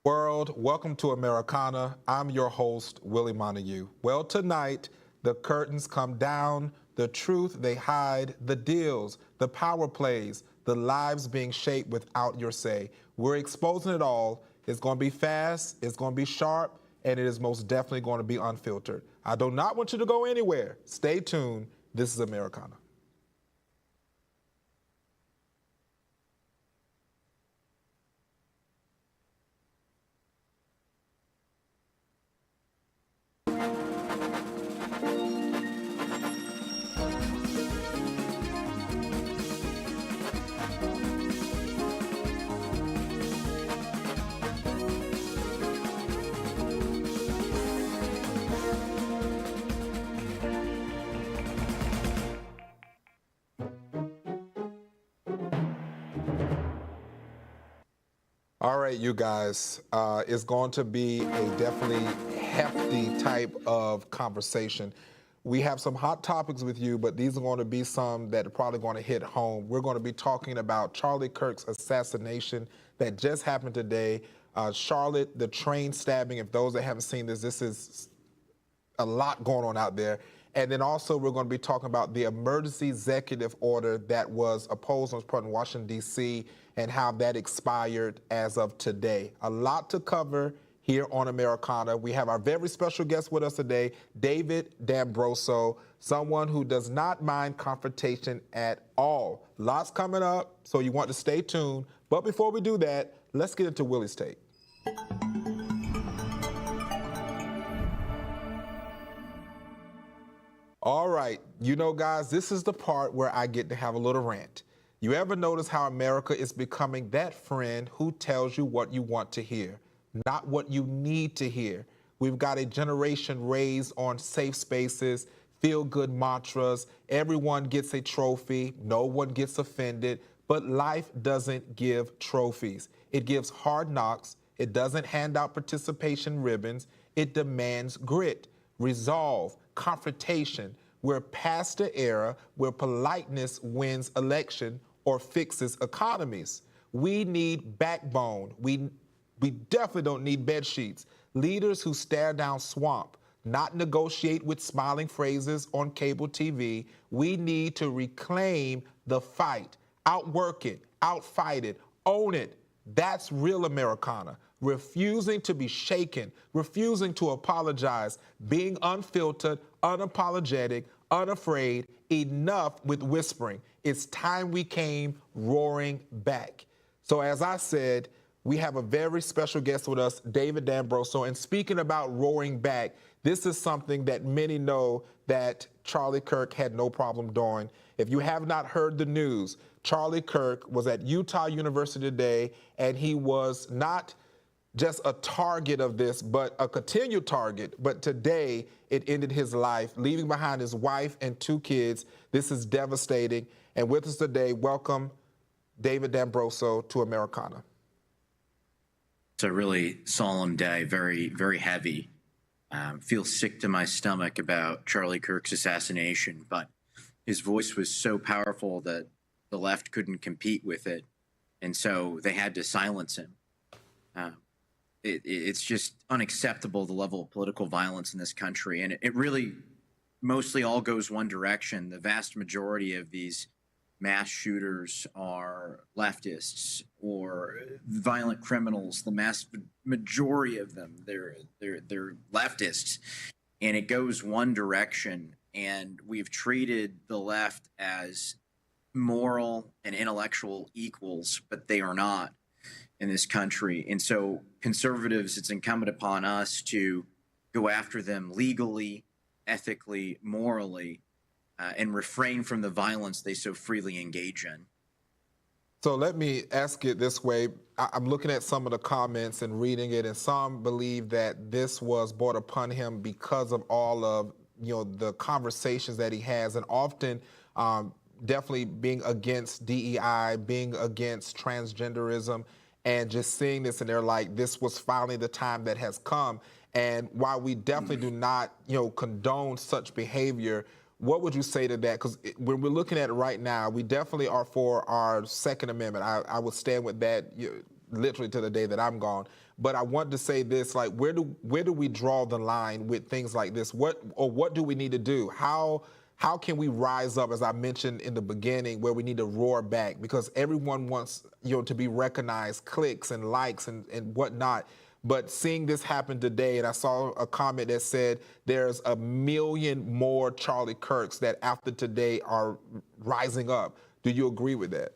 World, welcome to Americana. I'm your host, Willie Montague. Well, tonight, the curtains come down, the truth they hide, the deals, the power plays, the lives being shaped without your say. We're exposing it all. It's going to be fast, it's going to be sharp, and it is most definitely going to be unfiltered. I do not want you to go anywhere. Stay tuned. This is Americana. All right, you guys, it's going to be a definitely hefty type of conversation. We have some hot topics with you, but these are going to be some that are probably going to hit home. We're going to be talking about Charlie Kirk's assassination that just happened today. Charlotte, the train stabbing. If those that haven't seen this is a lot going on out there. And then also we're going to be talking about the emergency executive order that was opposed in Washington, D.C., and how that expired as of today. A lot to cover here on Americana. We have our very special guest with us today, David Dambroso, someone who does not mind confrontation at all. Lots coming up, so you want to stay tuned. But before we do that, let's get into Willie's take. All right, you know, guys, this is the part where I get to have a little rant. You ever notice how America is becoming that friend who tells you what you want to hear, not what you need to hear? We've got a generation raised on safe spaces, feel-good mantras, everyone gets a trophy, no one gets offended, but life doesn't give trophies. It gives hard knocks, it doesn't hand out participation ribbons, it demands grit, resolve, confrontation. We're past the era where politeness wins election or fixes economies. We need backbone. We definitely don't need bed sheets. Leaders who stare down swamp, not negotiate with smiling phrases on cable TV. We need to reclaim the fight, outwork it, outfight it, own it. That's real Americana. Refusing to be shaken, refusing to apologize, being unfiltered, unapologetic, unafraid, enough with whispering. It's time we came roaring back. So as I said, we have a very special guest with us, David Dambroso. And speaking about roaring back, this is something that many know that Charlie Kirk had no problem doing. If you have not heard the news, Charlie Kirk was at Utah University today, and he was not just a target of this, but a continued target. But today, it ended his life, leaving behind his wife and 2 kids. This is devastating. And with us today, welcome David Dambroso to Americana. It's a really solemn day, very, very heavy. Feel sick to my stomach about Charlie Kirk's assassination, but his voice was so powerful that the left couldn't compete with it, and so they had to silence him. It's just unacceptable, the level of political violence in this country, and it really mostly all goes one direction. The vast majority of these mass shooters are leftists or violent criminals. The mass majority of them, they're leftists, and it goes one direction. And we've treated the left as moral and intellectual equals, but they are not in this country. And so conservatives, it's incumbent upon us to go after them legally, ethically, morally, and refrain from the violence they so freely engage in. So let me ask it this way. I'm looking at some of the comments and reading it, and some believe that this was brought upon him because of all of the conversations that he has, and often definitely being against DEI, being against transgenderism, and just seeing this, and they're like, this was finally the time that has come. And while we definitely do not, condone such behavior, what would you say to that? Because when we're looking at it right now, we definitely are for our Second Amendment. I would stand with that literally to the day that I'm gone. But I want to say this, like, where do we draw the line with things like this? What do we need to do? How can we rise up, as I mentioned in the beginning, where we need to roar back? Because everyone wants, to be recognized, clicks and likes and whatnot. But seeing this happen today, and I saw a comment that said there's 1 million more Charlie Kirks that after today are rising up. Do you agree with that?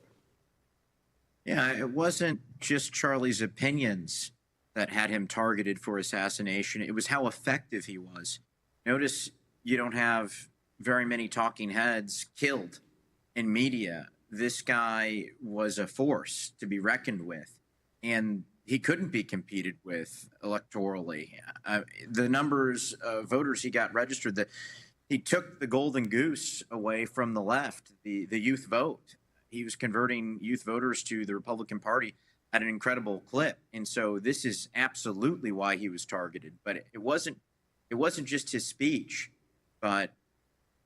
Yeah, it wasn't just Charlie's opinions that had him targeted for assassination. It was how effective he was. Notice you don't have very many talking heads killed in media. This guy was a force to be reckoned with, and he couldn't be competed with electorally. The numbers of voters he got registered, that he took the golden goose away from the left, the youth vote. He was converting youth voters to the Republican Party at an incredible clip. And so this is absolutely why he was targeted. But it wasn't just his speech, but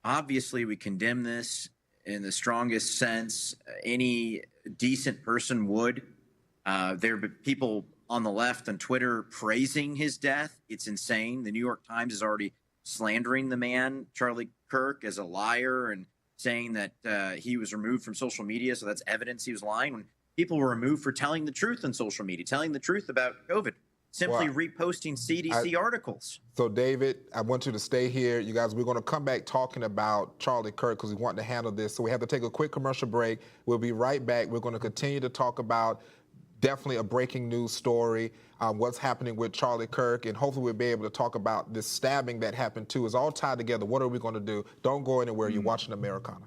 obviously we condemn this in the strongest sense. Any decent person would. There are people on the left on Twitter praising his death. It's insane. The New York Times is already slandering the man, Charlie Kirk, as a liar and saying that he was removed from social media, so that's evidence he was lying. When people were removed for telling the truth on social media, telling the truth about COVID, simply reposting CDC articles. So, David, I want you to stay here. You guys, we're going to come back talking about Charlie Kirk because we want to handle this. So we have to take a quick commercial break. We'll be right back. We're going to continue to talk about definitely a breaking news story, what's happening with Charlie Kirk, and hopefully we'll be able to talk about this stabbing that happened too. It's all tied together. What are we going to do? Don't go anywhere. You're watching Americana.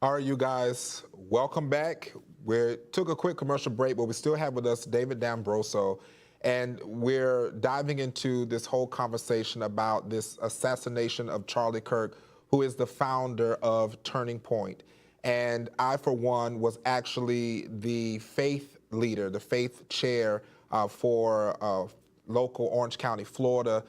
All right, you guys, welcome back. We took a quick commercial break, but we still have with us David Dambroso, and we're diving into this whole conversation about this assassination of Charlie Kirk, who is the founder of Turning Point. And I, for one, was actually the faith leader, the faith chair for local Orange County, Florida,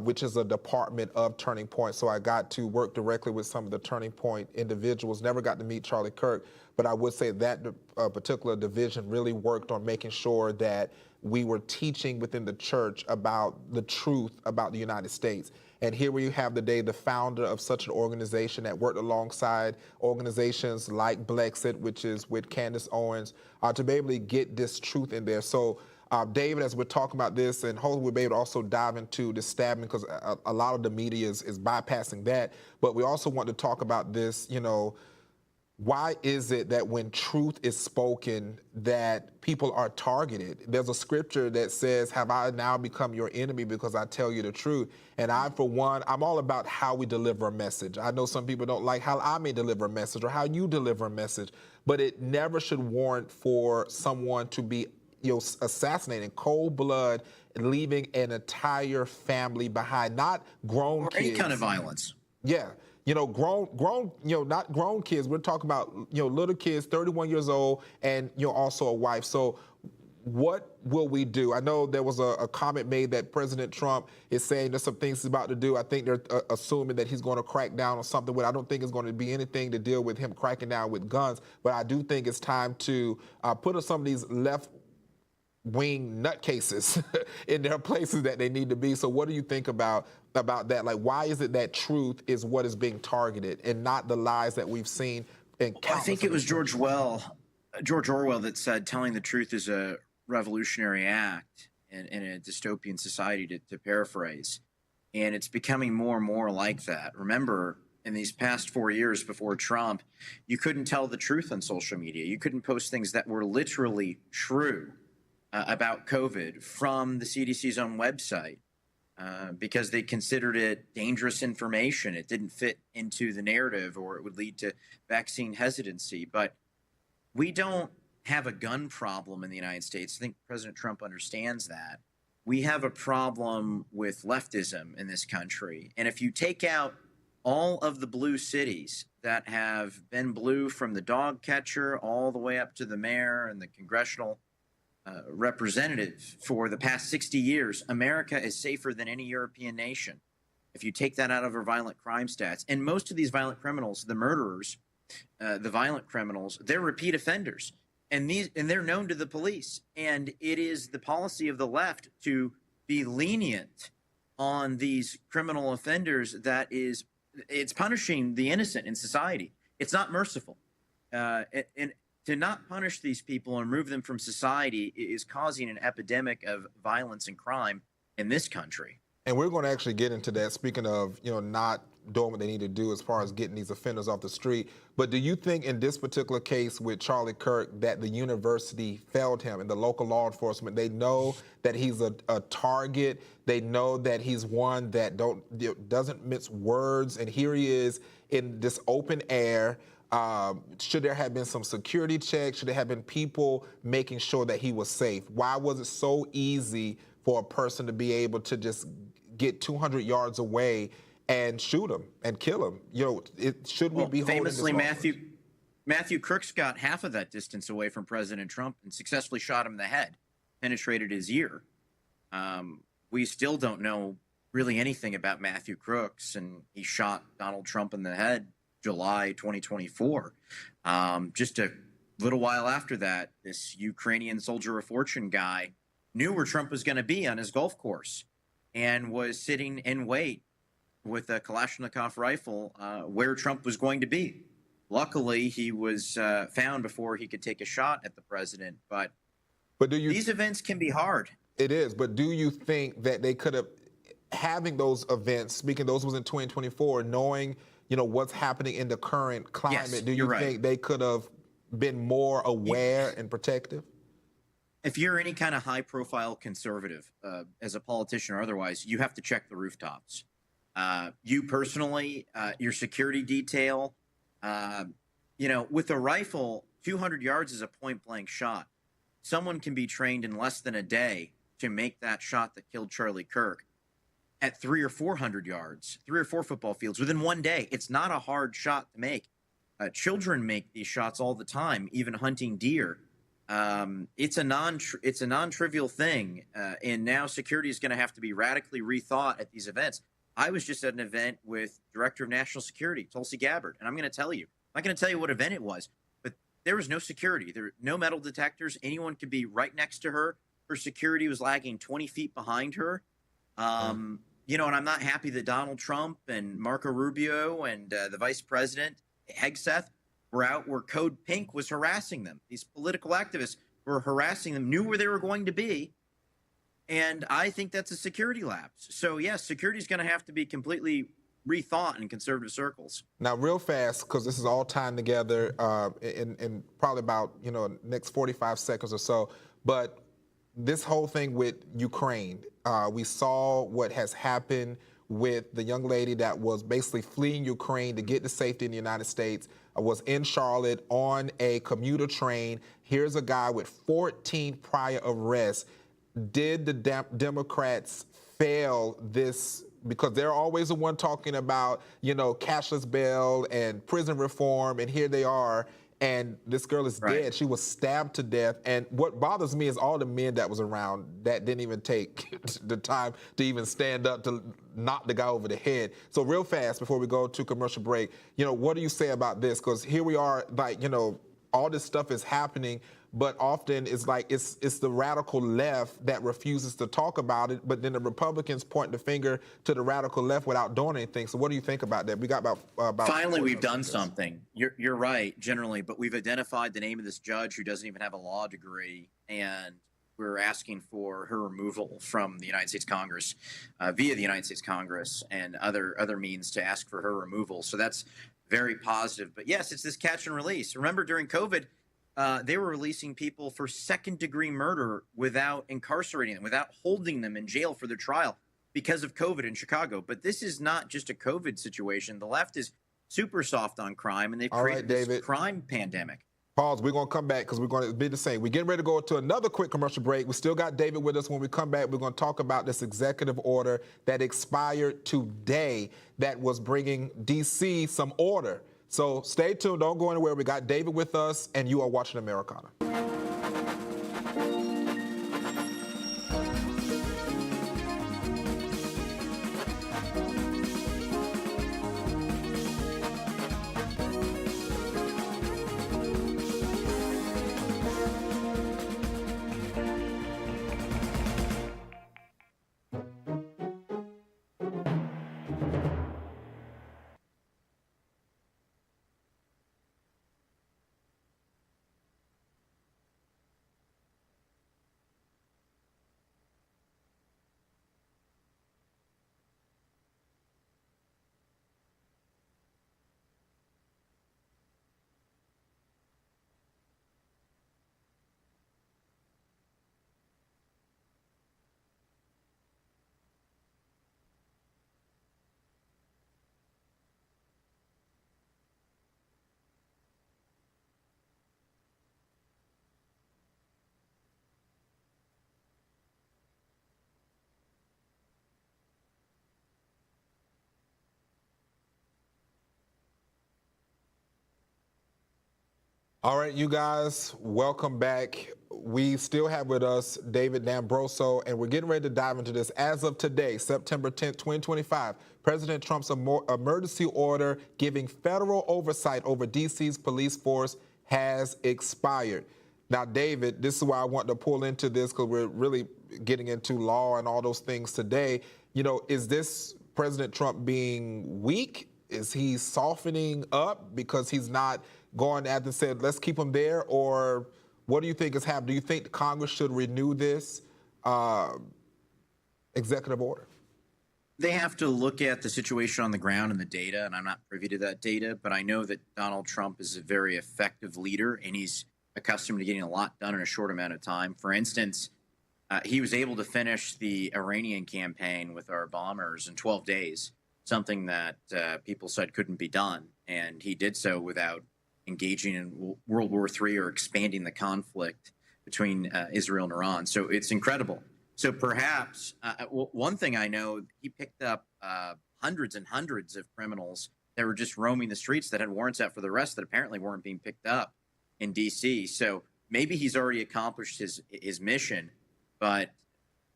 which is a department of Turning Point. So I got to work directly with some of the Turning Point individuals. Never got to meet Charlie Kirk, but I would say that particular division really worked on making sure that we were teaching within the church about the truth about the United States. And here we have today the founder of such an organization that worked alongside organizations like Blexit, which is with Candace Owens, to be able to get this truth in there. So David, as we're talking about this, and hopefully we'll be able to also dive into the stabbing, because a lot of the media is bypassing that. But we also want to talk about this, why is it that when truth is spoken that people are targeted? There's a scripture that says, have I now become your enemy because I tell you the truth? And I, for one, I'm all about how we deliver a message. I know some people don't like how I may deliver a message or how you deliver a message, but it never should warrant for someone to be assassinating cold blood and leaving an entire family behind, not grown kids. Any kind of violence. Yeah. Grown, not grown kids. We're talking about, little kids, 31 years old, and, also a wife. So what will we do? I know there was a comment made that President Trump is saying there's some things he's about to do. I think they're assuming that he's going to crack down on something. I don't think it's going to be anything to deal with him cracking down with guns, but I do think it's time to put some of these left-wing nutcases in their places that they need to be. So what do you think about that? Like, why is it that truth is what is being targeted and not the lies that we've seen And I think it was George Orwell that said telling the truth is a revolutionary act in a dystopian society, to paraphrase. And it's becoming more and more like that. Remember, in these past 4 years before Trump, you couldn't tell the truth on social media. You couldn't post things that were literally true about COVID from the CDC's own website because they considered it dangerous information. It didn't fit into the narrative, or it would lead to vaccine hesitancy. But we don't have a gun problem in the United States. I think President Trump understands that. We have a problem with leftism in this country. And if you take out all of the blue cities that have been blue, from the dog catcher all the way up to the mayor and the congressional representative for the past 60 years, America is safer than any European nation. If you take that out of our violent crime stats, and most of these violent criminals, the murderers, the violent criminals, they're repeat offenders. And they're known to the police. And it is the policy of the left to be lenient on these criminal offenders it's punishing the innocent in society. It's not merciful. And to not punish these people and remove them from society is causing an epidemic of violence and crime in this country. And we're going to actually get into that, speaking of, not doing what they need to do as far as getting these offenders off the street. But do you think in this particular case with Charlie Kirk that the university failed him, and the local law enforcement? They know that he's a target. They know that he's one that doesn't mince words. And here he is in this open air. Should there have been some security checks? Should there have been people making sure that he was safe? Why was it so easy for a person to be able to just get 200 yards away and shoot him and kill him? Should we be holding this famously, Matthew Crooks got half of that distance away from President Trump and successfully shot him in the head, penetrated his ear. We still don't know really anything about Matthew Crooks, and he shot Donald Trump in the head July 2024. Just a little while after that, this Ukrainian soldier of fortune guy knew where Trump was going to be on his golf course and was sitting in wait with a Kalashnikov rifle where Trump was going to be. Luckily, he was found before he could take a shot at the president. But these events can be hard. It is. But do you think that they could have, having those events, speaking those was in 2024, knowing, what's happening in the current climate, yes, do you think they could have been more aware and protective? If you're any kind of high-profile conservative, as a politician or otherwise, you have to check the rooftops. You personally, your security detail, with a rifle, 200 yards is a point-blank shot. Someone can be trained in less than a day to make that shot that killed Charlie Kirk at 300 or 400 yards, 3 or 4 football fields within one day. It's not a hard shot to make. Children make these shots all the time, even hunting deer. It's a non-trivial thing, and now security is going to have to be radically rethought at these events. I was just at an event with Director of National Security, Tulsi Gabbard, and I'm going to tell you, I'm not going to tell you what event it was, but there was no security. There were no metal detectors. Anyone could be right next to her. Her security was lagging 20 feet behind her. And I'm not happy that Donald Trump and Marco Rubio and the Vice President, Hegseth, were out where Code Pink was harassing them. These political activists were harassing them, knew where they were going to be. And I think that's a security lapse. So, yes, security is going to have to be completely rethought in conservative circles. Now, real fast, because this is all tying together in probably about, next 45 seconds or so. But this whole thing with Ukraine, we saw what has happened with the young lady that was basically fleeing Ukraine to get to safety in the United States, was in Charlotte on a commuter train. Here's a guy with 14 prior arrests. Did the Democrats fail this? Because they're always the one talking about, cashless bail and prison reform, and here they are, and this girl is dead. She was stabbed to death. And what bothers me is all the men that was around that didn't even take the time to even stand up to knock the guy over the head. So real fast, before we go to commercial break, what do you say about this? Because here we are, all this stuff is happening, but often it's like it's the radical left that refuses to talk about it, but then the Republicans point the finger to the radical left without doing anything. So what do you think about that? We got about Finally, we've done something. You're right, generally, but we've identified the name of this judge who doesn't even have a law degree, and we're asking for her removal from the United States Congress via the United States Congress and other means to ask for her removal. So that's very positive. But yes, it's this catch and release. Remember, during COVID, they were releasing people for second-degree murder without incarcerating them, without holding them in jail for their trial because of COVID in Chicago. But this is not just a COVID situation. The left is super soft on crime, and they've created this crime pandemic. Pause. We're going to come back because we're going to be the same. We're getting ready to go to another quick commercial break. We still got David with us. When we come back, we're going to talk about this executive order that expired today that was bringing D.C. some order. So stay tuned. Don't go anywhere. We got David with us, and you are watching Americana. All right, you guys, welcome back. We still have with us David Dambroso, and we're getting ready to dive into this. As of today, September 10th, 2025, President Trump's emergency order giving federal oversight over D.C.'s police force has expired. Now, David, this is why I want to pull into this, because we're really getting into law and all those things today. You know, is this President Trump being weak? Is he softening up because he's not going at and said, let's keep him there? Or what do you think is happening? Do you think Congress should renew this executive order? They have to look at the situation on the ground and the data, and I'm not privy to that data, but I know that Donald Trump is a very effective leader, and he's accustomed to getting a lot done in a short amount of time. For instance, he was able to finish the Iranian campaign with our bombers in 12 days, something that people said couldn't be done, and he did so without engaging in World War III or expanding the conflict between Israel and Iran. So it's incredible. So perhaps one thing I know, he picked up hundreds and hundreds of criminals that were just roaming the streets that had warrants out for the rest that apparently weren't being picked up in D.C. So maybe he's already accomplished his mission, but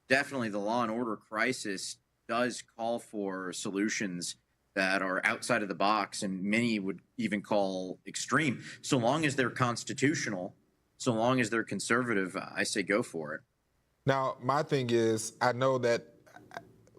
definitely the law and order crisis does call for solutions that are outside of the box, and many would even call extreme. So long as they're constitutional, so long as they're conservative, I say go for it. Now, my thing is, I know that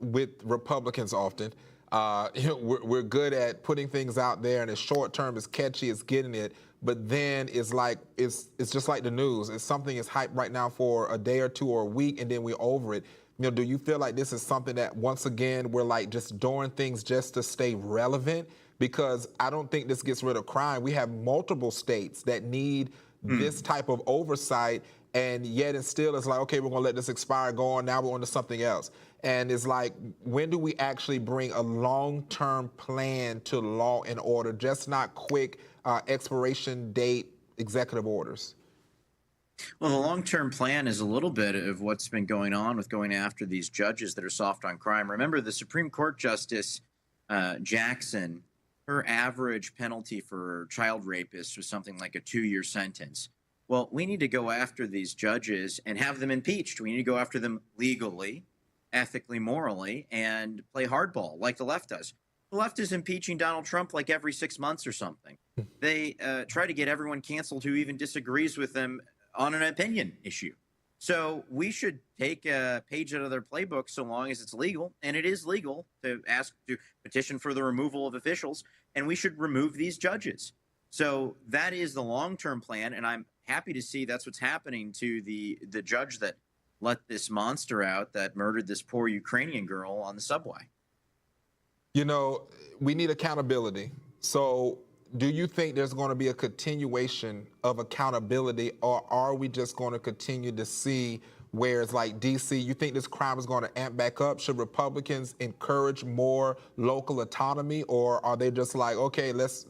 with Republicans often, we're good at putting things out there, and it's short term, it's catchy, it's getting it, but then it's like, it's just like the news. It's something is hyped right now for a day or two or a week, and then we're over it. You know, do you feel like this is something that, once again, we're like just doing things just to stay relevant? Because I don't think this gets rid of crime. We have multiple states that need this type of oversight, and yet and still it's like, okay, we're going to let this expire, go on, now we're on to something else. And it's like, when do we actually bring a long-term plan to law and order, just not quick expiration date executive orders? Well, the long-term plan is a little bit of what's been going on with going after these judges that are soft on crime. Remember, the Supreme Court Justice Jackson, her average penalty for child rapists was something like a 2-year sentence. Well, we need to go after these judges and have them impeached. We need to go after them legally, ethically, morally, and play hardball like the left does. The left is impeaching Donald Trump like every 6 months or something. They try to get everyone canceled who even disagrees with them on an opinion issue. So we should take a page out of their playbook so long as it's legal, and it is legal to ask to petition for the removal of officials, and we should remove these judges. So that is the long-term plan, and I'm happy to see that's what's happening to the judge that let this monster out that murdered this poor Ukrainian girl on the subway. You know, we need accountability. So do you think there's going to be a continuation of accountability, or are we just going to continue to see where it's like DC, you think this crime is going to amp back up? Should Republicans encourage more local autonomy, or are they just like, okay, let's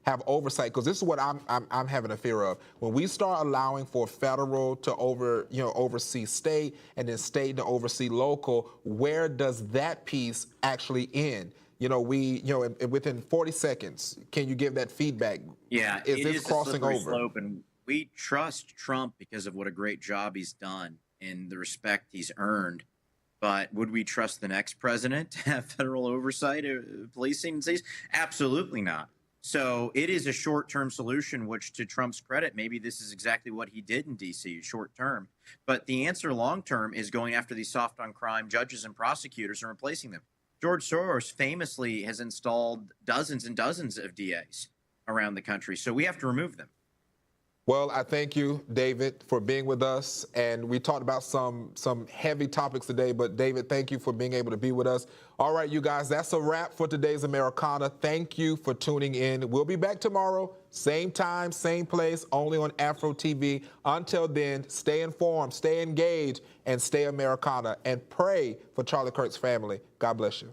have oversight? Because this is what I'm having a fear of. When we start allowing for federal to oversee state, and then state to oversee local, where does that piece actually end? Within 40 seconds, can you give that feedback? Yeah, is this crossing over? Slope, and we trust Trump because of what a great job he's done and the respect he's earned. But would we trust the next president to have federal oversight of policing and cities? Absolutely not. So it is a short-term solution, which, to Trump's credit, maybe this is exactly what he did in D.C. short-term. But the answer long-term is going after these soft-on-crime judges and prosecutors and replacing them. George Soros famously has installed dozens and dozens of DAs around the country, so we have to remove them. Well, I thank you, David, for being with us. And we talked about some heavy topics today, but David, thank you for being able to be with us. All right, you guys, that's a wrap for today's Americana. Thank you for tuning in. We'll be back tomorrow, same time, same place, only on AFRO TV. Until then, stay informed, stay engaged, and stay Americana. And pray for Charlie Kirk's family. God bless you.